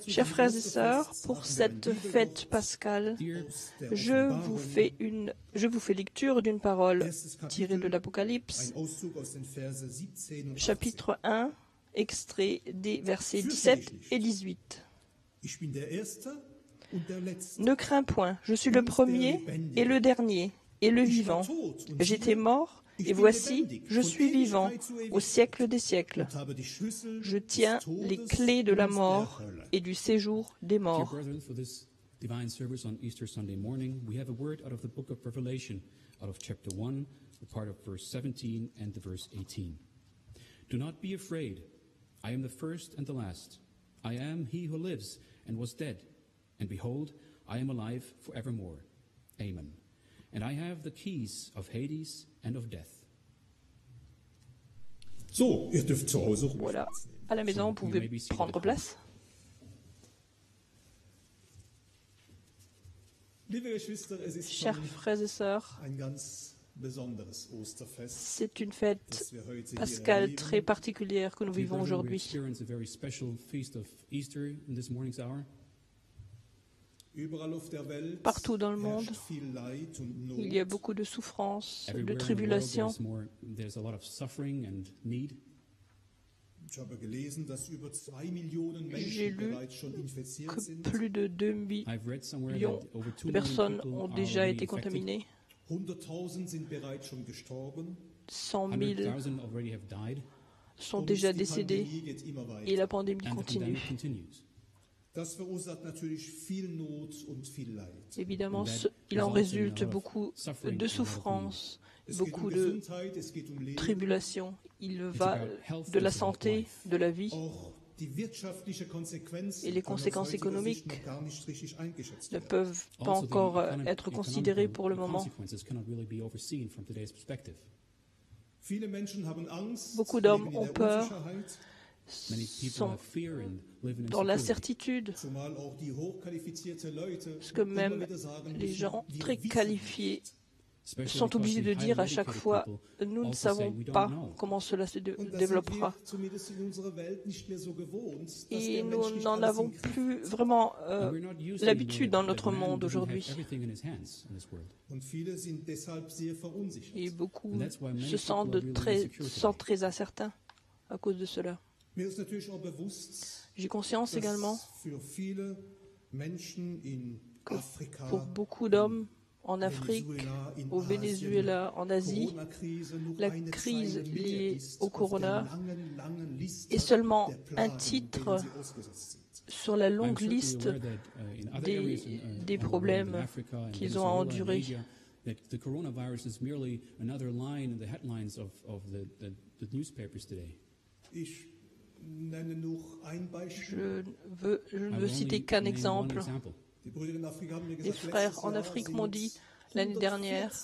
Chers frères et sœurs, pour cette fête pascale, je vous fais lecture d'une parole tirée de l'Apocalypse, chapitre 1, extrait des versets 17 et 18. Ne crains point, je suis le premier et le dernier et le vivant. J'étais mort, et voici, je suis vivant au siècle des siècles. Je tiens les clés de la mort et du séjour des morts. Divine service on Easter Sunday morning, we have a word out of the book of Revelation, out of chapter 1, the part of verse 17 and the verse 18. Do not be afraid. I am the first and the last. I am he who lives and was dead. And behold, I am alive forevermore. Amen. And I have the keys of Hades and of death. So, ihr dürft zu Hause ruhig Voilà, à la maison, vous pouvez prendre place. Chers frères et sœurs, c'est une fête pascale très particulière que nous vivons aujourd'hui. Partout dans le monde, il y a beaucoup de souffrances, de tribulations. J'ai lu que plus de 2 millions de personnes ont déjà été contaminées. 100 000 sont déjà décédés et la pandémie continue. Évidemment, il en résulte beaucoup de souffrances, beaucoup de tribulations. Il va de la santé, de la vie, et les conséquences économiques ne peuvent pas encore être considérées pour le moment. Beaucoup d'hommes ont peur, sont dans l'incertitude, parce que même les gens très qualifiés sont obligés de dire à chaque fois « nous ne savons pas comment cela se développera ». Et nous n'en avons plus vraiment l'habitude dans notre monde aujourd'hui. Et beaucoup se sentent très incertains à cause de cela. J'ai conscience également que pour beaucoup d'hommes en Afrique, au Venezuela, en Asie, la crise liée au corona est seulement un titre sur la longue liste des problèmes qu'ils ont à endurer. Je ne veux citer qu'un exemple. Les frères en Afrique m'ont dit l'année dernière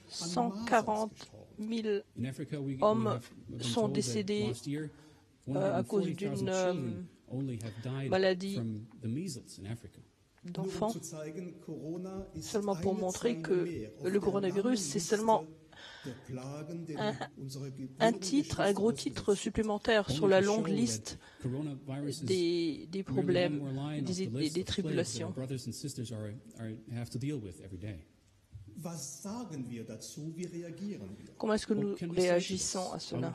140 000 hommes sont décédés à cause d'une maladie d'enfants, seulement pour montrer que le coronavirus, c'est seulement un gros titre supplémentaire sur la longue liste des problèmes, des tribulations. Comment est-ce que nous réagissons à cela?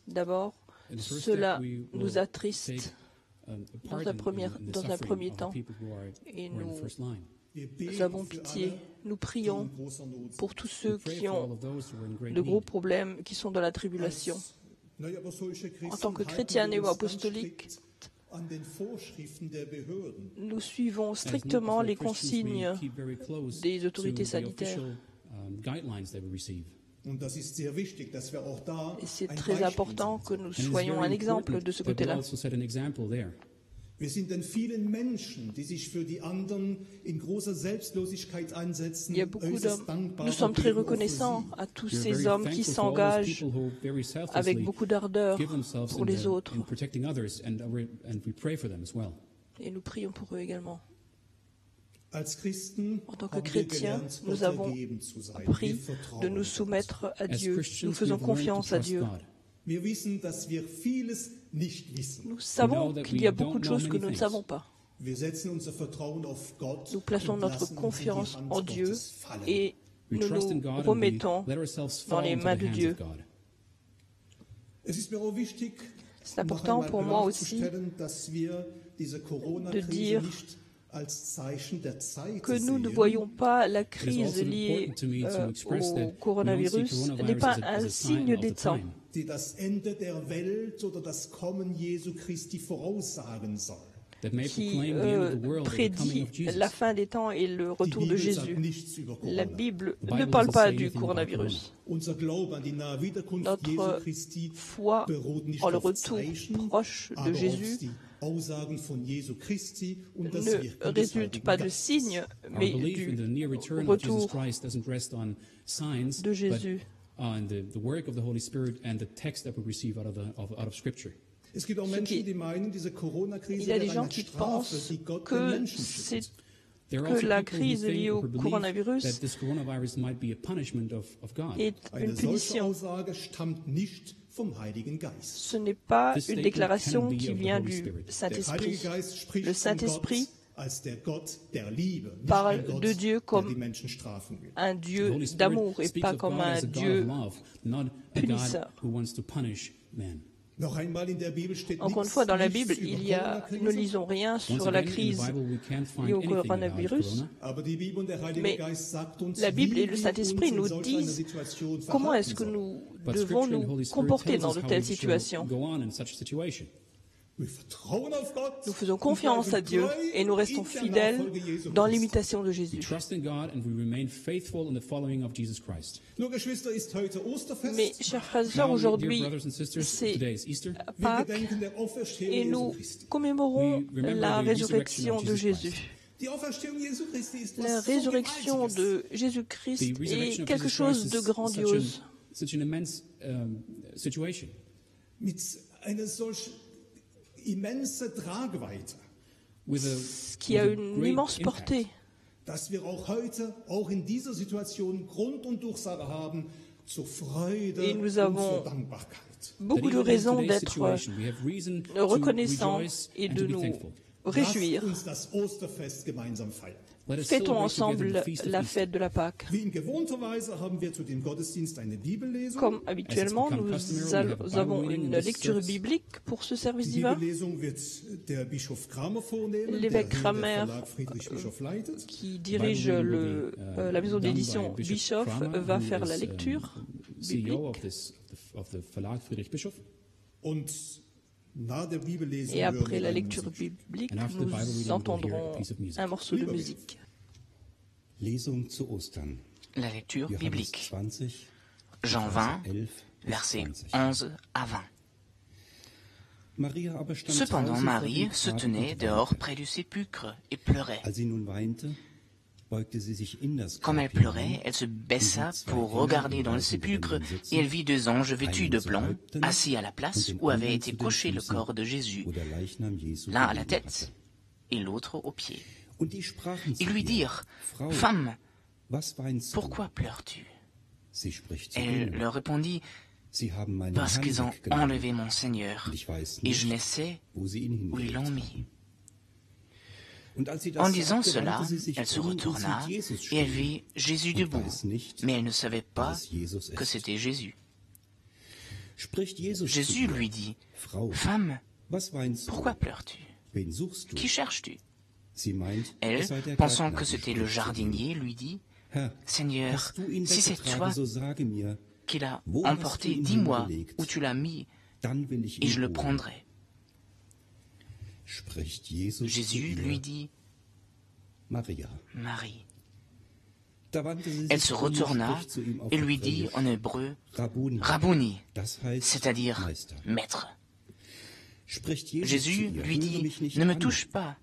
D'abord, cela nous attriste dans un premier temps, et nous avons pitié, nous prions pour tous ceux qui ont de gros problèmes, qui sont dans la tribulation. En tant que chrétiens néo-apostoliques, nous suivons strictement les consignes des autorités sanitaires. Et c'est très important que nous soyons un exemple de ce côté-là. Il y a beaucoup d'hommes. Nous sommes très reconnaissants à tous ces hommes qui s'engagent avec beaucoup d'ardeur pour les autres. Et nous prions pour eux également. En tant que chrétiens, nous avons appris de nous soumettre à Dieu. Nous faisons confiance à Dieu. Nous savons qu'il y a beaucoup de choses que nous ne savons pas. Nous plaçons notre confiance en Dieu et nous nous remettons dans les mains de Dieu. C'est important pour moi aussi de dire que nous ne voyons pas la crise liée au coronavirus n'est pas un signe des temps. Qui prédit la fin des temps et le retour de Jésus. La Bible ne parle pas du coronavirus. Notre foi en le retour proche de Jésus ne résulte pas de signes, mais du retour de Jésus. Il y a des gens qui pensent que la crise liée au coronavirus est une punition. Ce n'est pas une déclaration qui vient du Saint-Esprit. Le Saint-Esprit parle de Dieu comme un Dieu d'amour et pas comme un Dieu punisseur. Encore une fois, dans la Bible, nous ne lisons rien sur la crise liée au coronavirus, mais la Bible et le Saint-Esprit nous disent comment est-ce que nous devons nous comporter dans de telles situations. Nous faisons confiance à Dieu et nous restons fidèles dans l'imitation de Jésus. Mais, chers frères et sœurs, aujourd'hui, c'est Pâques et nous commémorons la résurrection de Jésus. La résurrection de Jésus-Christ est quelque chose de grandiose. Qui a une immense portée. Et nous avons beaucoup de raisons d'être reconnaissants et de nous réjouir. Fêtons ensemble la fête de la Pâque. Comme habituellement, nous avons une lecture biblique pour ce service divin. L'évêque Kramer, qui dirige la maison d'édition Bischoff, va faire la lecture biblique. Et après la lecture biblique, nous entendrons un morceau de musique. La lecture biblique. Jean 20, versets 11 à 20. Cependant, Marie se tenait dehors près du sépulcre et pleurait. Comme elle pleurait, elle se baissa pour regarder dans le sépulcre et elle vit deux anges vêtus de blanc, assis à la place où avait été couché le corps de Jésus, l'un à la tête et l'autre aux pieds. Ils lui dirent, « Femme, pourquoi pleures-tu » Elle leur répondit, « Parce qu'ils ont enlevé mon Seigneur, et je ne sais où ils l'ont mis. » En disant cela, elle se retourna et elle vit Jésus debout, mais elle ne savait pas que c'était Jésus. Jésus lui dit, « Femme, pourquoi pleures-tu? Qui cherches-tu » Elle, pensant que c'était le jardinier, lui dit, « Seigneur, si c'est toi qui l'as emporté, dis-moi où tu l'as mis, et je le prendrai. » Jésus lui dit, « Marie. » Elle se retourna et lui dit en hébreu, « Rabboni », c'est-à-dire « Maître ». Jésus lui dit, « Ne me touche pas,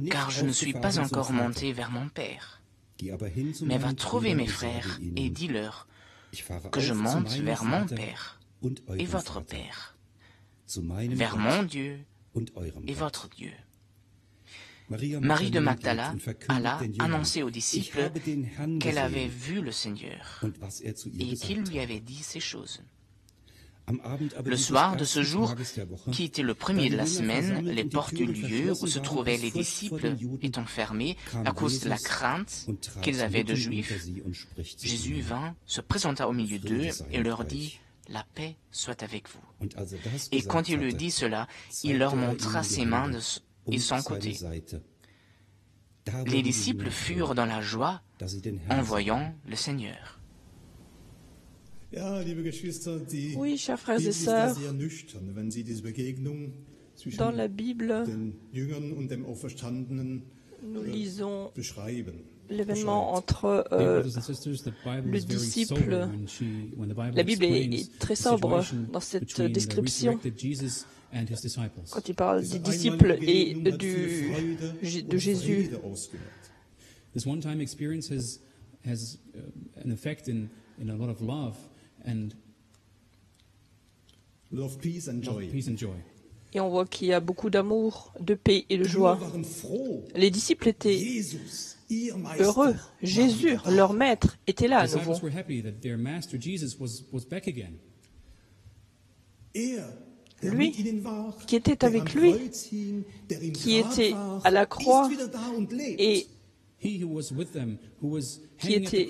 car je ne suis pas encore monté vers mon Père. Mais va trouver mes frères et dis-leur que je monte vers mon Père et votre Père, vers mon Dieu et votre Dieu. » Marie de Magdala alla annoncer aux disciples qu'elle avait vu le Seigneur et qu'il lui avait dit ces choses. Le soir de ce jour, qui était le premier de la semaine, les portes du lieu où se trouvaient les disciples étant fermées à cause de la crainte qu'ils avaient de Juifs, Jésus vint, se présenta au milieu d'eux et leur dit « La paix soit avec vous ». Et quand il eut dit cela, il leur montra ses mains et son côté. Les disciples furent dans la joie en voyant le Seigneur. Oui, chers frères et sœurs, dans la Bible, nous lisons l'événement entre le disciple. La Bible est très sobre dans cette description quand il parle des disciples et de Jésus. This one-time experience has an effect in a lot of love and peace and joy. Et on voit qu'il y a beaucoup d'amour, de paix et de joie. Les disciples étaient heureux. Jésus, leur maître, était là à nouveau. Lui, qui était avec lui, qui était à la croix et qui était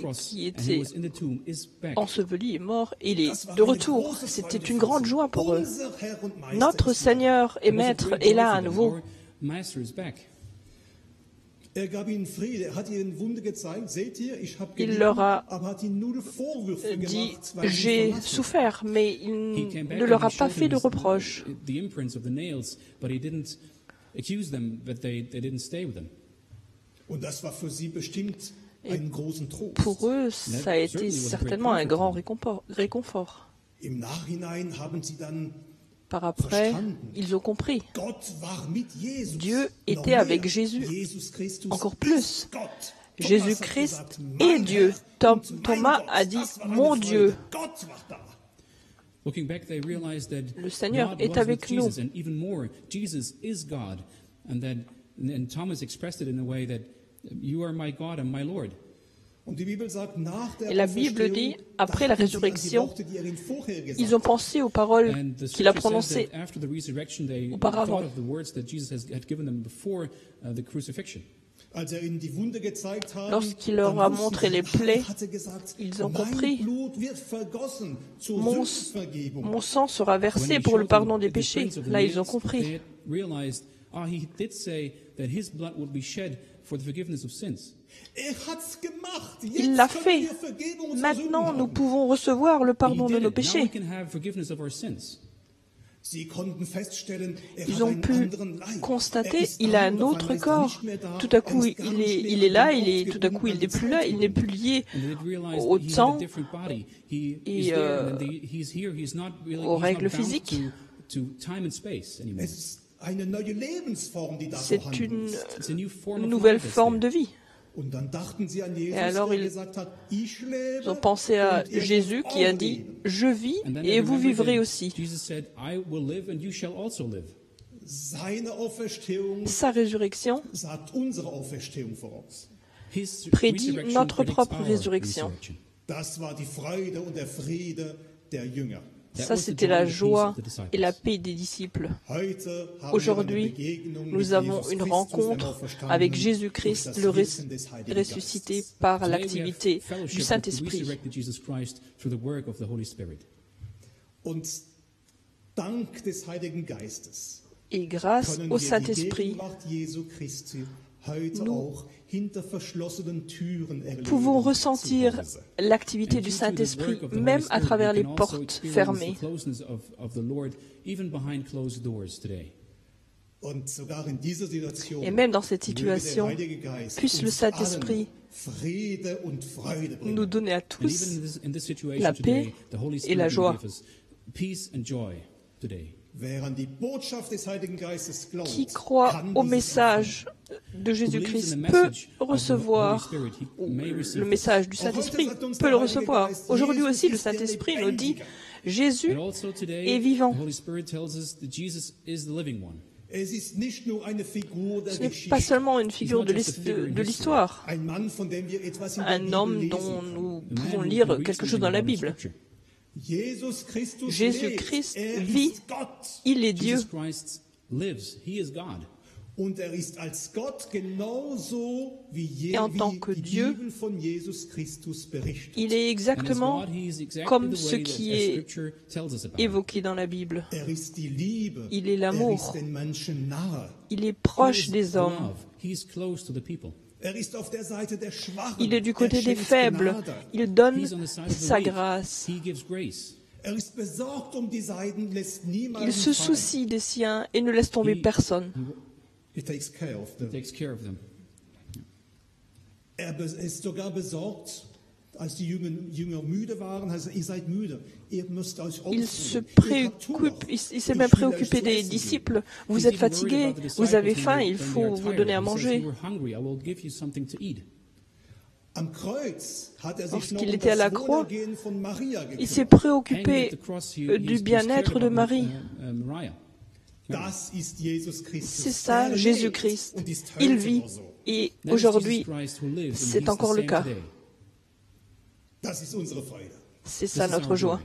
enseveli et mort, il est de retour. C'était une grande joie pour eux. Notre Seigneur et Maître est là à nouveau. Il leur a dit « J'ai souffert », mais il ne leur a pas fait de reproches. Pour eux, ça a été certainement un grand réconfort. Par après, ils ont compris. Dieu était avec Jésus. Encore plus. Jésus-Christ est Dieu. Thomas a dit « Mon Dieu ». Le Seigneur est avec nous. And Thomas expressed it in a way that you are my God and my Lord. Et la Bible dit, après la résurrection, ils ont pensé aux paroles qu'il a prononcées auparavant. Lorsqu'il leur a montré les plaies, ils ont compris. Mon sang sera versé pour le pardon des péchés. Là, ils ont compris. He did say that his blood would be shed for the forgiveness of sins. Il l'a fait. Maintenant, nous pouvons recevoir le pardon de nos péchés. Ils ont pu constater, il a un autre corps. Tout à coup, il est là, tout à coup, il n'est plus là, il n'est plus lié au temps et aux règles physiques. C'est une nouvelle forme de vie. Et alors ils ont pensé à Jésus qui a dit « Je vis et vous vivrez aussi ». Sa résurrection prédit notre propre résurrection. Ça, c'était la joie et la paix des disciples. Aujourd'hui, nous avons une rencontre avec Jésus-Christ, le ressuscité par l'activité du Saint-Esprit. Et grâce au Saint-Esprit, nous pouvons ressentir l'activité du Saint-Esprit même à travers les portes fermées. Et même dans cette situation, puisse le Saint-Esprit nous donner à tous la paix et la joie. Qui croit au message de Jésus-Christ peut recevoir, ou le message du Saint-Esprit peut le recevoir. Aujourd'hui aussi, le Saint-Esprit nous dit, Jésus est vivant. Ce n'est pas seulement une figure de l'histoire, un homme dont nous pouvons lire quelque chose dans la Bible. Jésus-Christ vit, il est Dieu. Et en tant que Dieu, il est exactement comme ce qui est évoqué dans la Bible. Il est l'amour. Il est proche des hommes. Il est du côté des faibles. Il donne sa grâce. Il se soucie des siens et ne laisse tomber personne. He takes care of them. Ist sogar besorgt, als die Jünger müde waren, also ihr seid müde, ihr müsst euch il s'est même préoccupé des disciples. Vous êtes fatigués, vous avez faim, il faut vous donner à manger. Lorsqu'il était à la croix, il s'est préoccupé du bien-être de Marie. C'est ça, Jésus-Christ. Il vit et aujourd'hui, c'est encore le cas. C'est ça notre joie.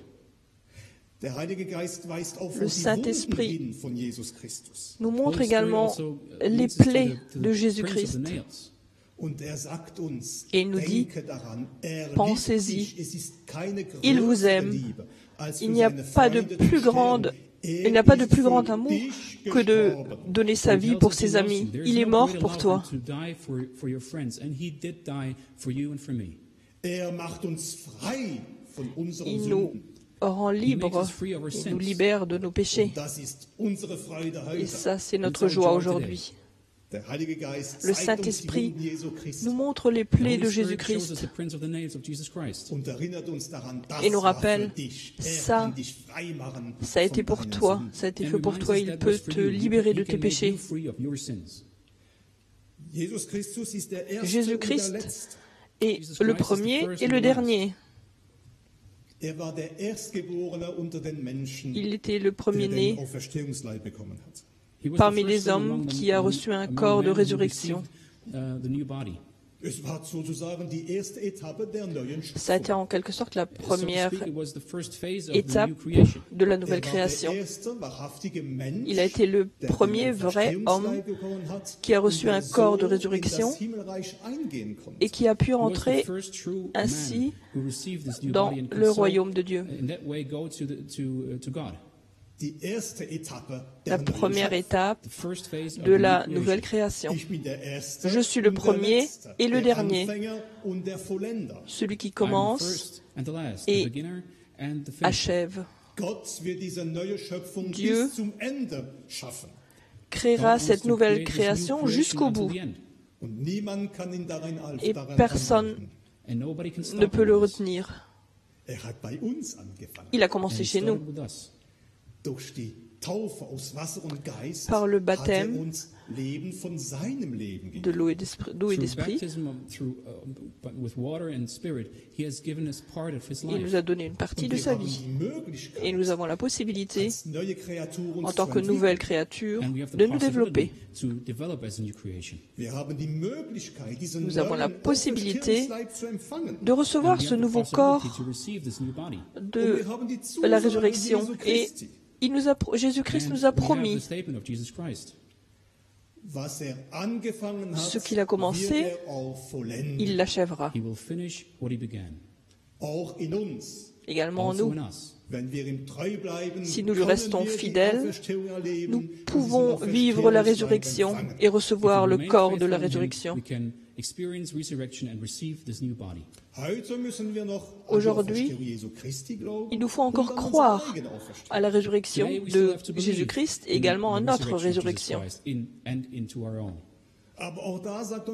Le Saint-Esprit nous montre également les plaies de Jésus-Christ. Et il nous dit, pensez-y, il vous aime. Il n'y a pas de plus grand amour que de donner sa vie pour ses amis. Il est mort pour toi. Il nous rend libres, il nous libère de nos péchés. Et ça, c'est notre joie aujourd'hui. Le Saint-Esprit nous montre les plaies de Jésus-Christ et nous rappelle, ça a été pour toi, ça a été fait pour toi, il peut te libérer de tes péchés. Jésus-Christ est le premier et le dernier. Il était le premier-né parmi les hommes qui a reçu un corps de résurrection. Ça a été en quelque sorte la première étape de la nouvelle création. Il a été le premier vrai homme qui a reçu un corps de résurrection et qui a pu entrer ainsi dans le royaume de Dieu. La première étape de la nouvelle création. Je suis le premier et le dernier, celui qui commence et achève. Dieu créera cette nouvelle création jusqu'au bout. Et personne ne peut le retenir. Il a commencé chez nous. Par le baptême de l'eau et d'esprit, il nous a donné une partie de sa vie. Et nous avons la possibilité, en tant que nouvelle créature, de nous développer. Nous avons la possibilité de recevoir ce nouveau corps de la résurrection. Et Jésus-Christ nous a promis ce qu'il a commencé, il l'achèvera. Également en nous. Si nous lui restons fidèles, nous pouvons vivre la résurrection et recevoir le corps de la résurrection. Aujourd'hui, il nous faut encore croire à la résurrection de Jésus-Christ et également à notre résurrection.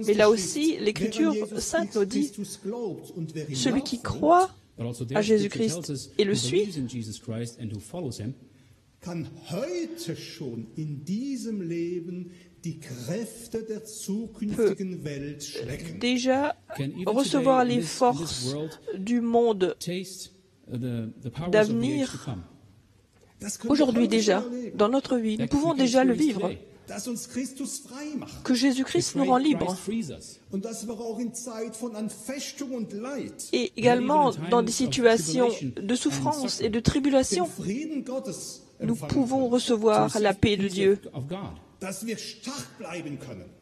Mais là aussi, l'Écriture sainte nous dit, celui qui croit à Jésus-Christ et le suit peut déjà recevoir les forces du monde d'avenir aujourd'hui déjà, dans notre vie. Nous pouvons déjà le vivre. que Jésus-Christ nous rend libres. Et également, dans des situations de souffrance et de tribulation, nous pouvons recevoir la paix de Dieu,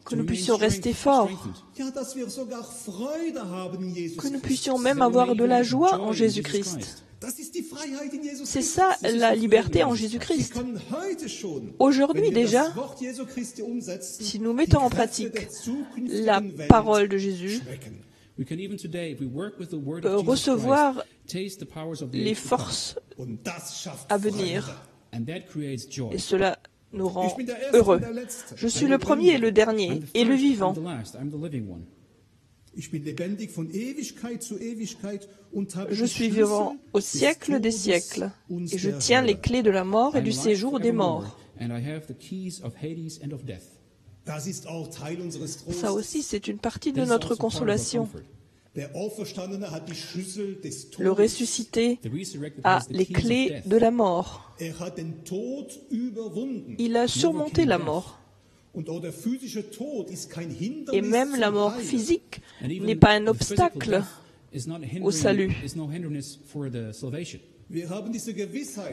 que nous puissions rester forts, que nous puissions même avoir de la joie en Jésus-Christ. C'est ça la liberté en Jésus-Christ. Aujourd'hui déjà, si nous mettons en pratique la parole de Jésus, peut recevoir les forces à venir. Et cela nous rend heureux. Je suis le premier et le dernier, et le vivant. Je suis vivant au siècle des siècles, et je tiens les clés de la mort et du séjour des morts. Ça aussi, c'est une partie de notre consolation. Le ressuscité a les clés de la mort. Il a surmonté la mort. Et même la mort physique n'est pas un obstacle au salut.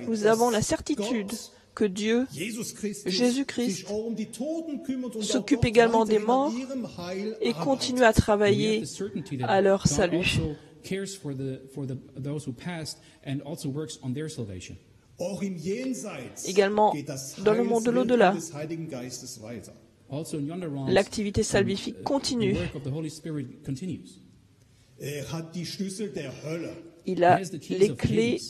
Nous avons la certitude que Dieu, Jésus-Christ, s'occupe également des morts et continue à travailler à leur salut. Également, dans le monde de l'au-delà, l'activité salvifique continue. Il a les clés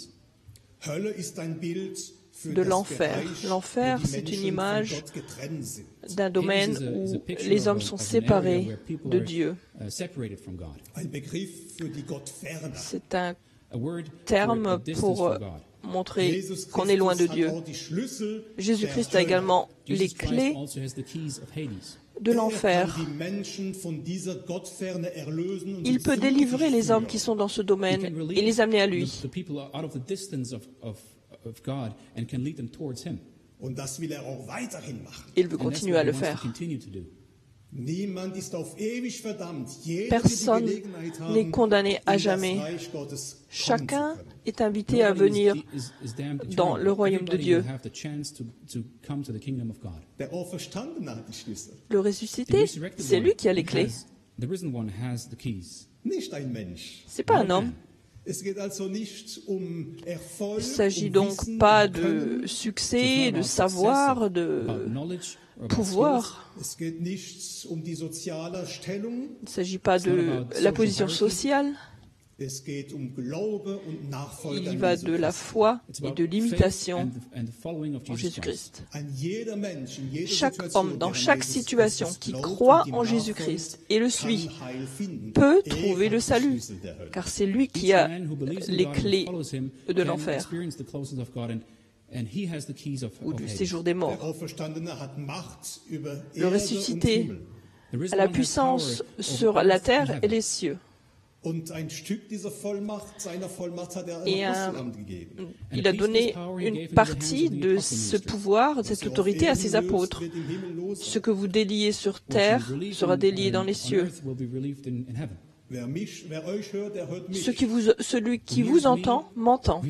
de l'enfer. L'enfer, c'est une image d'un domaine où les hommes sont séparés de Dieu. C'est un terme pour montrer qu'on est loin de Dieu. Jésus-Christ a également les clés de l'enfer. Il peut délivrer les hommes qui sont dans ce domaine et les amener à lui. Il veut continuer à le faire. Personne n'est condamné à jamais. Chacun est invité à venir dans le royaume de Dieu. Le ressuscité, c'est lui qui a les clés. C'est pas un homme. Il ne s'agit donc pas de succès, de savoir, de pouvoir. Il ne s'agit pas de la position sociale. Il y va de la foi et de l'imitation en Jésus-Christ. Chaque homme, dans chaque situation, qui croit en Jésus-Christ et le suit, peut trouver le salut, car c'est lui qui a les clés de l'enfer ou du séjour des morts. Le ressuscité a la puissance sur la terre et les cieux. Et il a donné une partie de ce pouvoir, de cette autorité à ses apôtres. Ce que vous déliez sur terre sera délié dans les cieux. Celui qui vous entend, m'entend.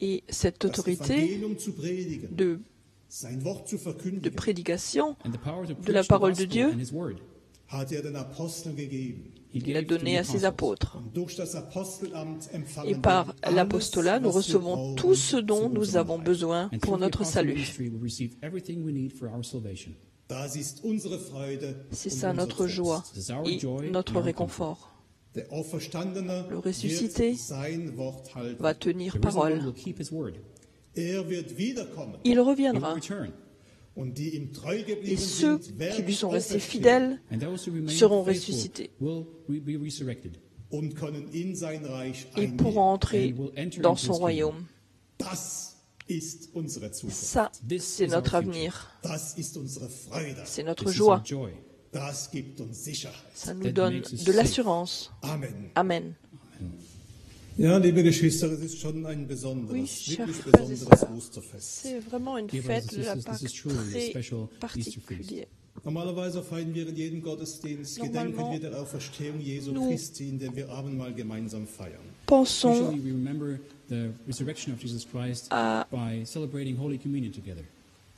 Et cette autorité de prédication de la parole de Dieu, il l'a donné à ses apôtres. Et par l'apostolat, nous recevons tout ce dont nous avons besoin pour notre salut. C'est ça notre joie et notre réconfort. Le ressuscité va tenir parole. Il reviendra. Et ceux qui lui sont restés fidèles seront ressuscités et pourront entrer dans son royaume. Ça, c'est notre avenir. C'est notre joie. Ça nous donne de l'assurance. Amen. Ja, liebe Geschwister, es ist schon ein besonderes, Oui, wirklich frères et besonderes sœurs, Osterfest. c'est vraiment une fête de la Pâque très particulière. Normalerweise feiern wir in jedem Gottesdienst, gedenken wir der Auferstehung Jesu Christi, indem wir Abendmahl gemeinsam feiern. Pensons Usually we remember the resurrection of Jesus Christ by celebrating Holy Communion together.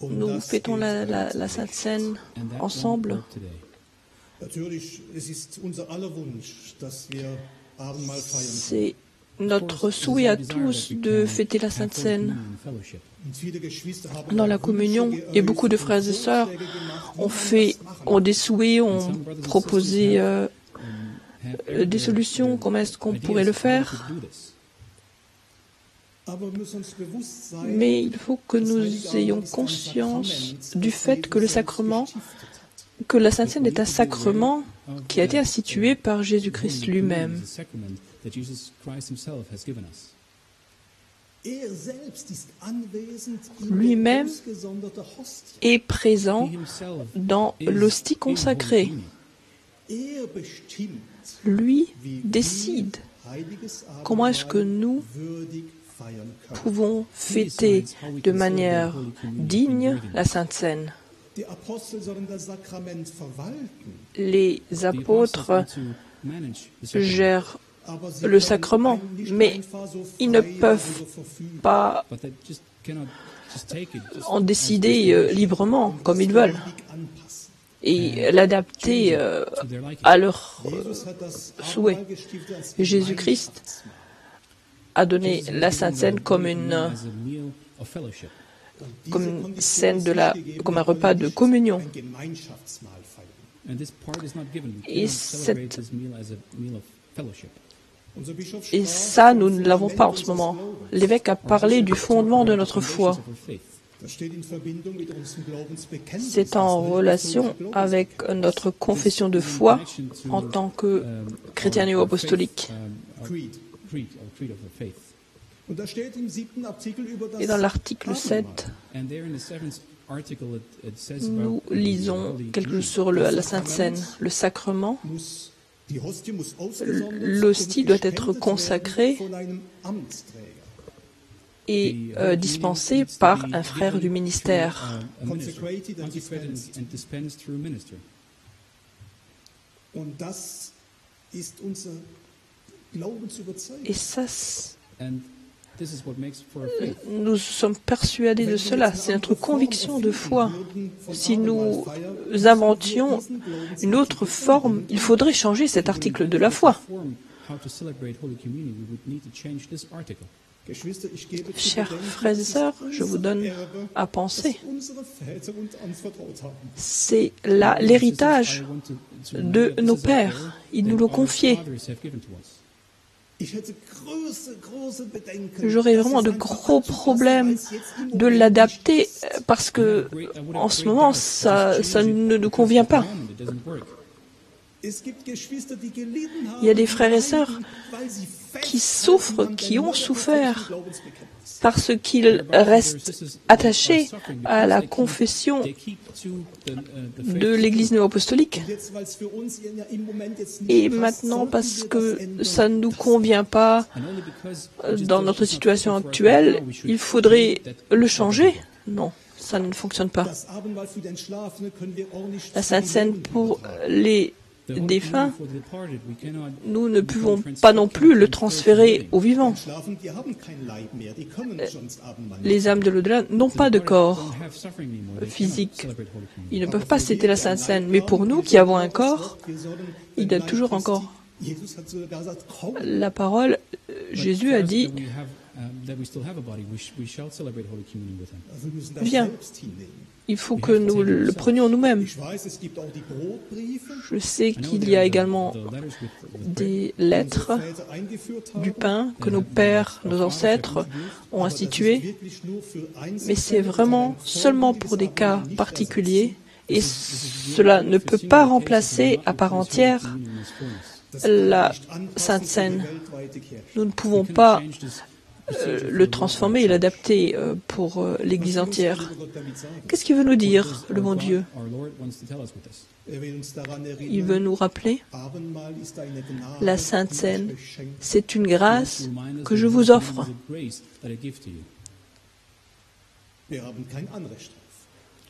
nous fêtons la Sainte Seine ensemble. Natürlich, es ist unser aller Wunsch, dass wir Abendmahl feiern. C'est notre souhait à tous de fêter la Sainte Seine dans la communion. Et beaucoup de frères et sœurs ont des souhaits, ont proposé des solutions, comment est-ce qu'on pourrait le faire. Mais il faut que nous ayons conscience du fait que le sacrement, que la Sainte Seine est un sacrement qui a été institué par Jésus-Christ lui-même. Lui-même est présent dans l'hostie consacrée. Lui décide comment est-ce que nous pouvons fêter de manière digne la Sainte Seine. Les apôtres gèrent le sacrement, mais ils ne peuvent pas en décider librement comme ils veulent et l'adapter à leurs souhaits. Jésus-Christ a donné la Sainte Seine comme une scène comme un repas de communion. Et ça, nous ne l'avons pas en ce moment. L'évêque a parlé du fondement de notre foi. C'est en relation avec notre confession de foi en tant que chrétien néo-apostolique. Et dans l'article 7, nous lisons quelque chose sur la Sainte Seine, le sacrement. L'hostie doit être consacrée et dispensée par un frère du ministère. Et ça, nous sommes persuadés de cela, c'est notre conviction de foi. Si nous inventions une autre forme, il faudrait changer cet article de la foi. Chers frères et sœurs, je vous donne à penser. C'est l'héritage de nos pères. Ils nous l'ont confié. J'aurais vraiment de gros problèmes de l'adapter parce que en ce moment, ça ne nous convient pas. Il y a des frères et sœurs qui souffrent, qui ont souffert parce qu'ils restent attachés à la confession de l'Église néo-apostolique. Et maintenant, parce que ça ne nous convient pas dans notre situation actuelle, il faudrait le changer? Non, ça ne fonctionne pas. La Sainte Seine pour les défunts, nous ne pouvons pas non plus le transférer aux vivants. Les âmes de l'au-delà n'ont pas de corps physique. Ils ne peuvent pas citer la Sainte Seine. Mais pour nous qui avons un corps, il y a toujours encore la parole. Jésus a dit, viens. Il faut que nous le prenions nous-mêmes. Je sais qu'il y a également des lettres du pain que nos pères, nos ancêtres ont instituées, mais c'est vraiment seulement pour des cas particuliers et cela ne peut pas remplacer à part entière la Sainte Seine. Nous ne pouvons pas le transformer et l'adapter pour l'Église entière. Qu'est-ce qu'il veut nous dire, le bon Dieu? Il veut nous rappeler, la Sainte Seine, c'est une grâce que je vous offre.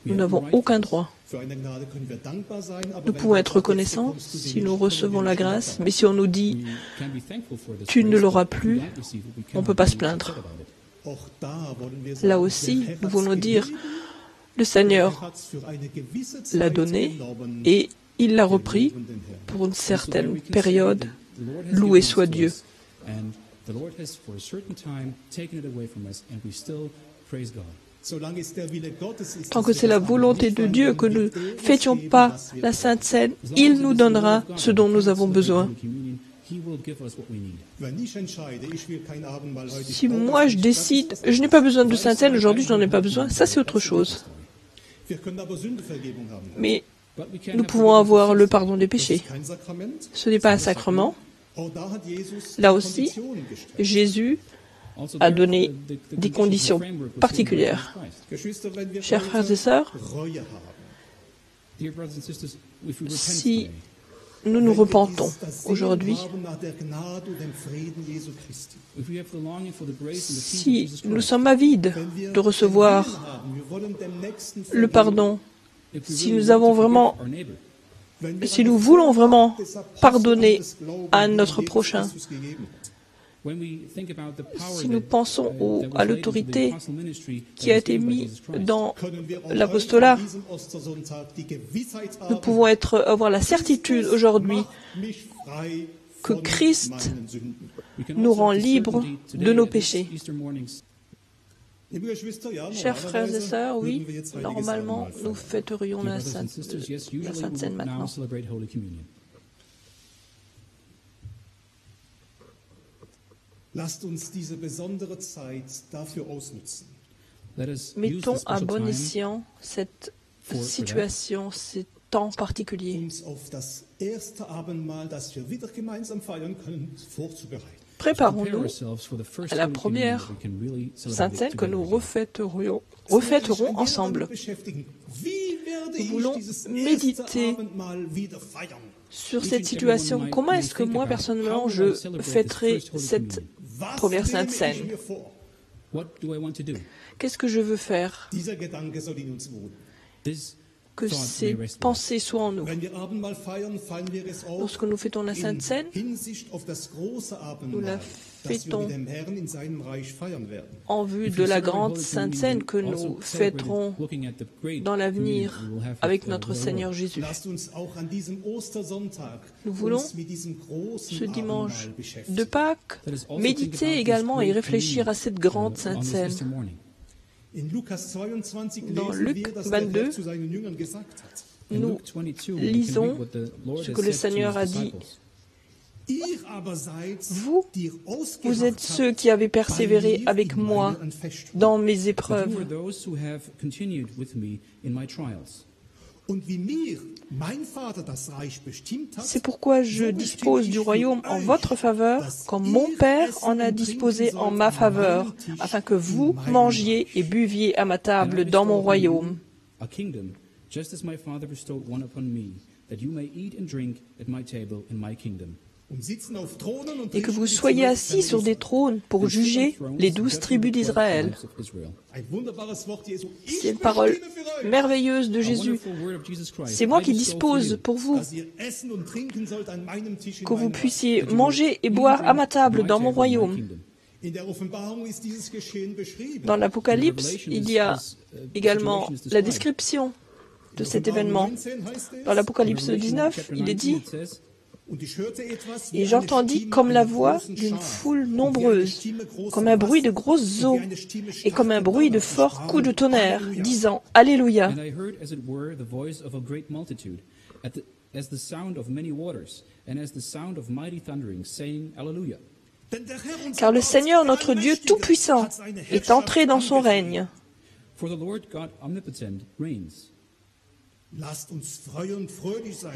Nous n'avons aucun droit. Nous pouvons être reconnaissants si nous recevons la grâce, mais si on nous dit « tu ne l'auras plus », on ne peut pas se plaindre. Là aussi, nous voulons dire « le Seigneur l'a donné et il l'a repris pour une certaine période. Loué soit Dieu ». Tant que c'est la volonté de Dieu que nous ne fêtions pas la Sainte Seine, il nous donnera ce dont nous avons besoin. Si moi je décide, je n'ai pas besoin de Sainte Seine, aujourd'hui je n'en ai pas besoin, ça c'est autre chose. Mais nous pouvons avoir le pardon des péchés. Ce n'est pas un sacrement. Là aussi, Jésus a donné des conditions particulières. Chers frères et sœurs, si nous nous repentons aujourd'hui, si nous sommes avides de recevoir le pardon, si nous voulons vraiment pardonner à notre prochain, si nous pensons à l'autorité qui a été mise dans l'apostolat, nous pouvons avoir la certitude aujourd'hui que Christ nous rend libres de nos péchés. Chers frères et sœurs, oui, normalement, nous fêterions la Sainte Seine maintenant. Mettons à bon escient cette situation, ces temps particuliers. Préparons-nous à la première Sainte Seine que nous refêterons ensemble. Nous voulons méditer sur cette situation. Comment est-ce que moi, personnellement, je fêterai cette première Sainte Seine? Qu'est-ce que je veux faire? Que ces pensées soient en nous. Lorsque nous fêtons la Sainte Seine, nous la fêtons en vue de la grande Sainte Seine que nous fêterons dans l'avenir avec notre Seigneur Jésus. Nous voulons, ce dimanche de Pâques, méditer également et réfléchir à cette grande Sainte Seine. Dans Luc 22, nous lisons ce que le Seigneur a dit. Vous êtes ceux qui avez persévéré avec moi dans mes épreuves. C'est pourquoi je dispose du royaume en votre faveur, comme mon Père en a disposé en ma faveur, afin que vous mangiez et buviez à ma table dans mon royaume. Et que vous soyez assis sur des trônes pour juger les 12 tribus d'Israël. C'est une parole merveilleuse de Jésus. C'est moi qui dispose pour vous que vous puissiez manger et boire à ma table dans mon royaume. Dans l'Apocalypse, il y a également la description de cet événement. Dans l'Apocalypse 19, il est dit: et j'entendis comme la voix d'une foule nombreuse, comme un bruit de grosses eaux, et comme un bruit de forts coups de tonnerre, disant Alléluia. Car le Seigneur notre Dieu Tout-Puissant est entré dans son règne.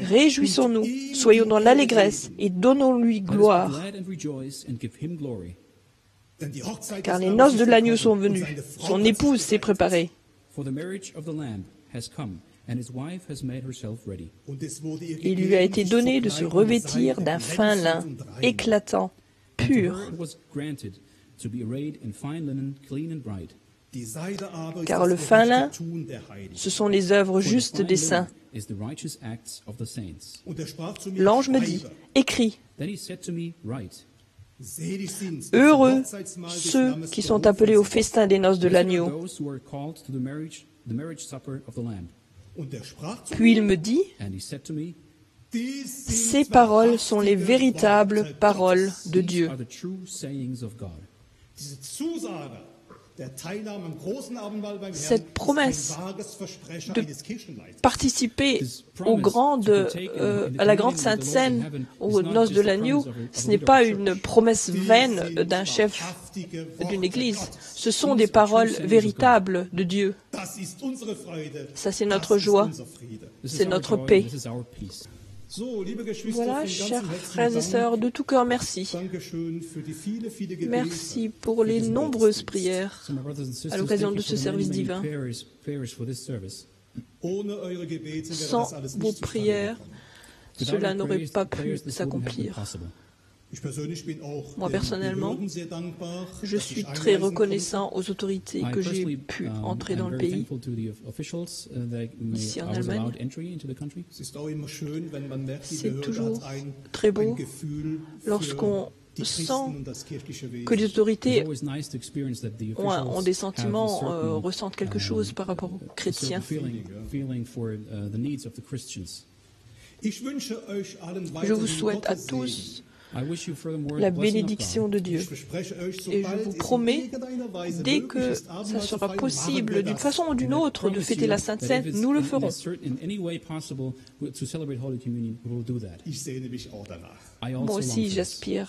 Réjouissons-nous, soyons dans l'allégresse et donnons-lui gloire. car les noces de l'agneau sont venues, son épouse s'est préparée. Il lui a été donné de se revêtir d'un fin lin, éclatant, pur, car le fin lin, ce sont les œuvres justes des saints. L'ange me dit, écris. Heureux ceux qui sont appelés au festin des noces de l'agneau. Puis il me dit, ces paroles sont les véritables paroles de Dieu. Cette promesse de participer à la grande Sainte Seine, aux noces de l'agneau, ce n'est pas une promesse vaine d'un chef d'une église. Ce sont des paroles véritables de Dieu. Ça, c'est notre joie, c'est notre paix. Voilà, chers frères et sœurs, de tout cœur, merci. Merci pour les nombreuses prières à l'occasion de ce service divin. Sans vos prières, cela n'aurait pas pu s'accomplir. Moi, personnellement, je suis très reconnaissant aux autorités que j'ai pu entrer dans le pays, ici en Allemagne. C'est toujours très beau lorsqu'on sent que les autorités ont des sentiments, ressentent quelque chose par rapport aux chrétiens. Je vous souhaite à tous la bénédiction de Dieu. Et je vous promets, dès que ça sera possible, d'une façon ou d'une autre, de fêter la Sainte Seine, nous le ferons. Moi aussi, j'aspire